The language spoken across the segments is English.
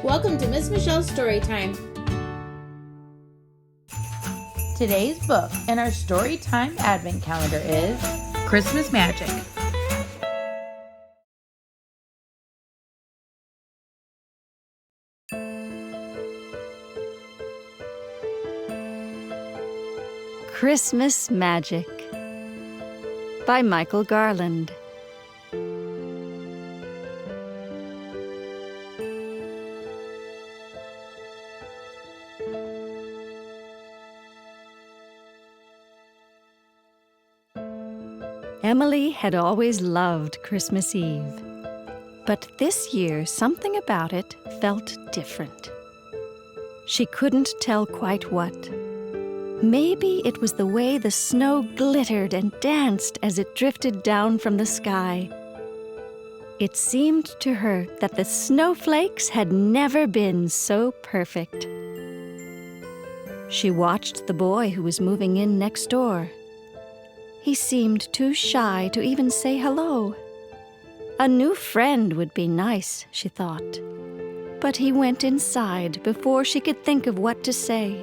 Welcome to Miss Michelle's Storytime. Today's book in our Storytime Advent Calendar is Christmas Magic. Christmas Magic by Michael Garland. Emily had always loved Christmas Eve, but this year something about it felt different. She couldn't tell quite what. Maybe it was the way the snow glittered and danced as it drifted down from the sky. It seemed to her that the snowflakes had never been so perfect. She watched the boy who was moving in next door. He seemed too shy to even say hello. A new friend would be nice, she thought. But he went inside before she could think of what to say.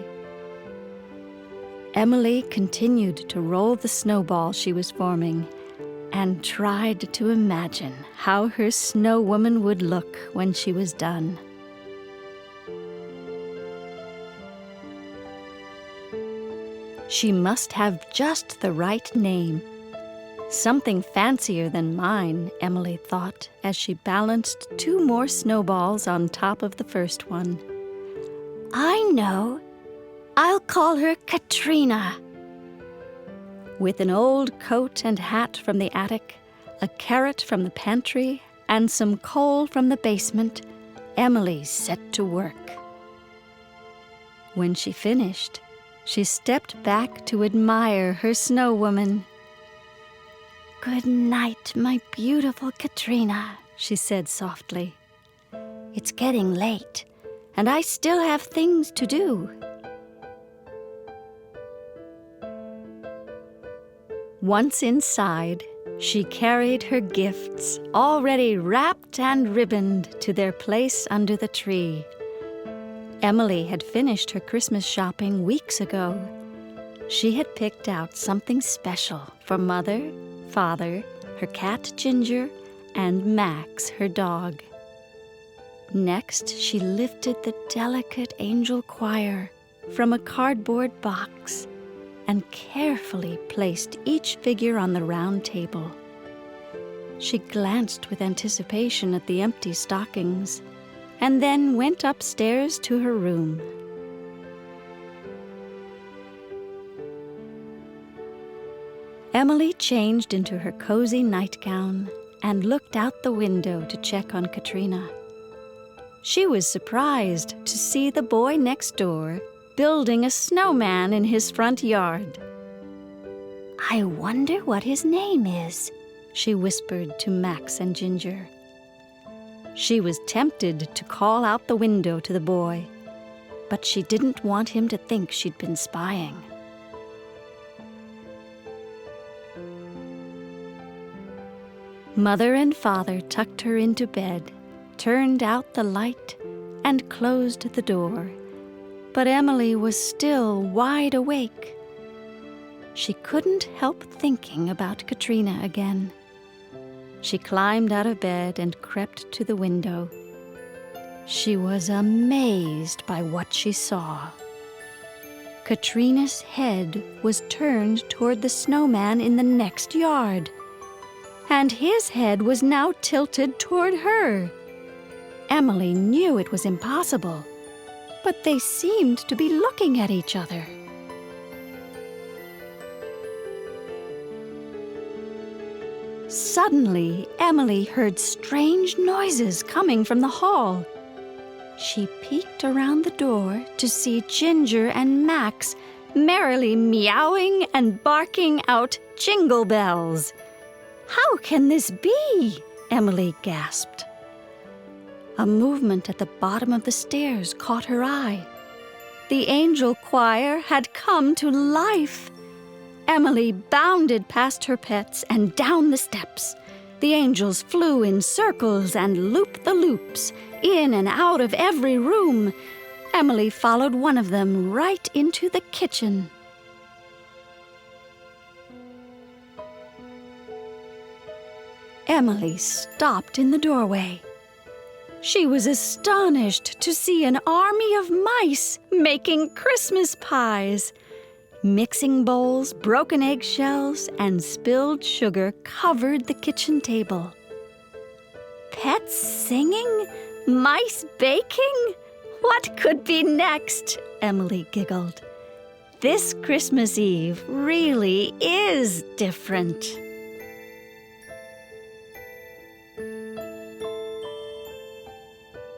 Emily continued to roll the snowball she was forming and tried to imagine how her snow woman would look when she was done. She must have just the right name. Something fancier than mine, Emily thought, as she balanced 2 more snowballs on top of the first one. I know. I'll call her Katrina. With an old coat and hat from the attic, a carrot from the pantry, and some coal from the basement, Emily set to work. When she finished, she stepped back to admire her snow woman. Good night, my beautiful Katrina, she said softly. It's getting late, and I still have things to do. Once inside, she carried her gifts, already wrapped and ribboned, to their place under the tree. Emily had finished her Christmas shopping weeks ago. She had picked out something special for Mother, Father, her cat Ginger, and Max, her dog. Next, she lifted the delicate angel choir from a cardboard box and carefully placed each figure on the round table. She glanced with anticipation at the empty stockings and then went upstairs to her room. Emily changed into her cozy nightgown and looked out the window to check on Katrina. She was surprised to see the boy next door building a snowman in his front yard. I wonder what his name is, she whispered to Max and Ginger. She was tempted to call out the window to the boy, but she didn't want him to think she'd been spying. Mother and Father tucked her into bed, turned out the light, and closed the door. But Emily was still wide awake. She couldn't help thinking about Katrina again. She climbed out of bed and crept to the window. She was amazed by what she saw. Katrina's head was turned toward the snowman in the next yard, and his head was now tilted toward her. Emily knew it was impossible, but they seemed to be looking at each other. Suddenly, Emily heard strange noises coming from the hall. She peeked around the door to see Ginger and Max merrily meowing and barking out jingle bells. How can this be? Emily gasped. A movement at the bottom of the stairs caught her eye. The angel choir had come to life. Emily bounded past her pets and down the steps. The angels flew in circles and loop-the-loops, in and out of every room. Emily followed one of them right into the kitchen. Emily stopped in the doorway. She was astonished to see an army of mice making Christmas pies. Mixing bowls, broken eggshells, and spilled sugar covered the kitchen table. Pets singing? Mice baking? What could be next? Emily giggled. This Christmas Eve really is different.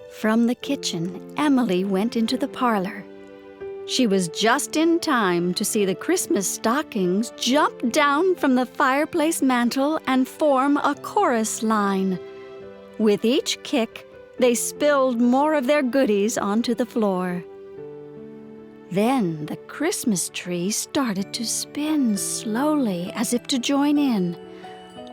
From the kitchen, Emily went into the parlor. She was just in time to see the Christmas stockings jump down from the fireplace mantel and form a chorus line. With each kick, they spilled more of their goodies onto the floor. Then the Christmas tree started to spin slowly as if to join in.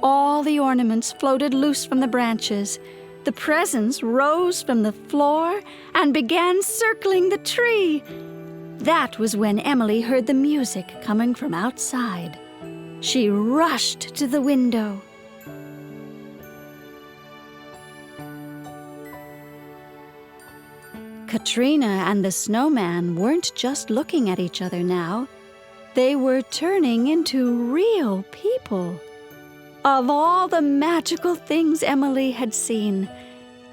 All the ornaments floated loose from the branches. The presents rose from the floor and began circling the tree. That was when Emily heard the music coming from outside. She rushed to the window. Katrina and the snowman weren't just looking at each other now. They were turning into real people. Of all the magical things Emily had seen,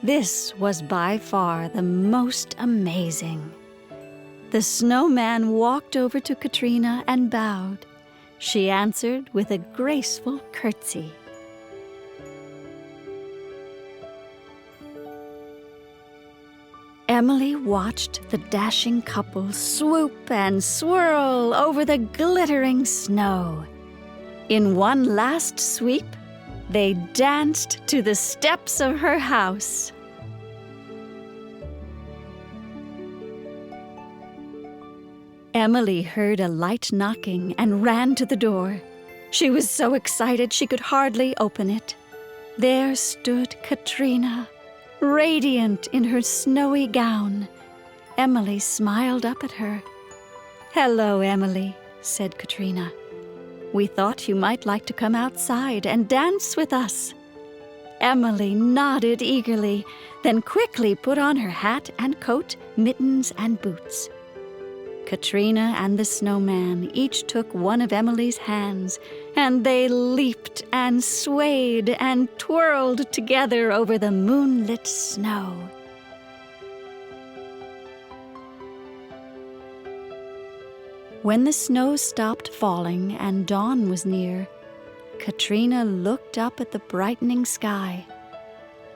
this was by far the most amazing. The snowman walked over to Katrina and bowed. She answered with a graceful curtsy. Emily watched the dashing couple swoop and swirl over the glittering snow. In one last sweep, they danced to the steps of her house. Emily heard a light knocking and ran to the door. She was so excited she could hardly open it. There stood Katrina, radiant in her snowy gown. Emily smiled up at her. "Hello, Emily," said Katrina. "We thought you might like to come outside and dance with us." Emily nodded eagerly, then quickly put on her hat and coat, mittens and boots. Katrina and the snowman each took one of Emily's hands, and they leaped and swayed and twirled together over the moonlit snow. When the snow stopped falling and dawn was near, Katrina looked up at the brightening sky.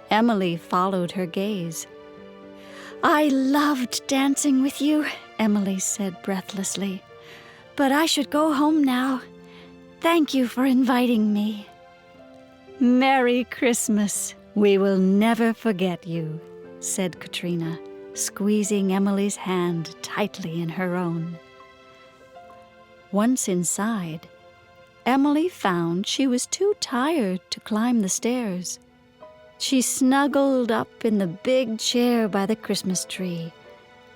Emily followed her gaze. "I loved dancing with you," Emily said breathlessly. "But I should go home now. Thank you for inviting me." "Merry Christmas. We will never forget you," said Katrina, squeezing Emily's hand tightly in her own. Once inside, Emily found she was too tired to climb the stairs. She snuggled up in the big chair by the Christmas tree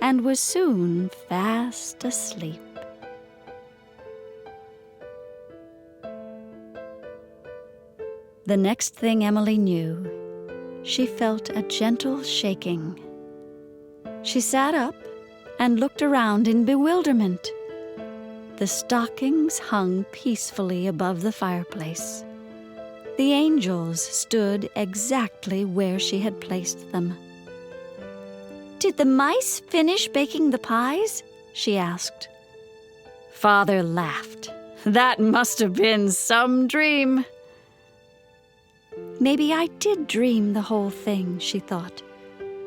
and was soon fast asleep. The next thing Emily knew, she felt a gentle shaking. She sat up and looked around in bewilderment. The stockings hung peacefully above the fireplace. The angels stood exactly where she had placed them. "Did the mice finish baking the pies?" she asked. Father laughed. "That must have been some dream." "Maybe I did dream the whole thing," she thought.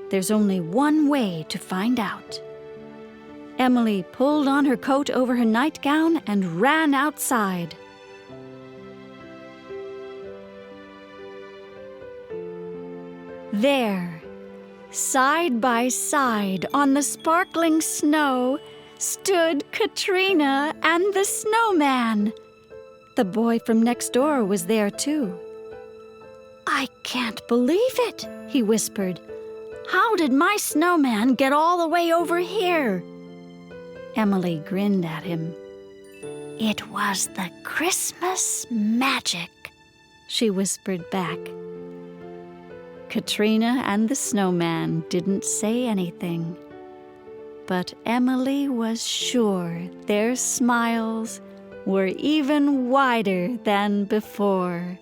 "There's only one way to find out." Emily pulled on her coat over her nightgown and ran outside. There, side by side on the sparkling snow, stood Katrina and the snowman. The boy from next door was there too. "I can't believe it," he whispered. "How did my snowman get all the way over here?" Emily grinned at him. "It was the Christmas magic," she whispered back. Katrina and the snowman didn't say anything, but Emily was sure their smiles were even wider than before.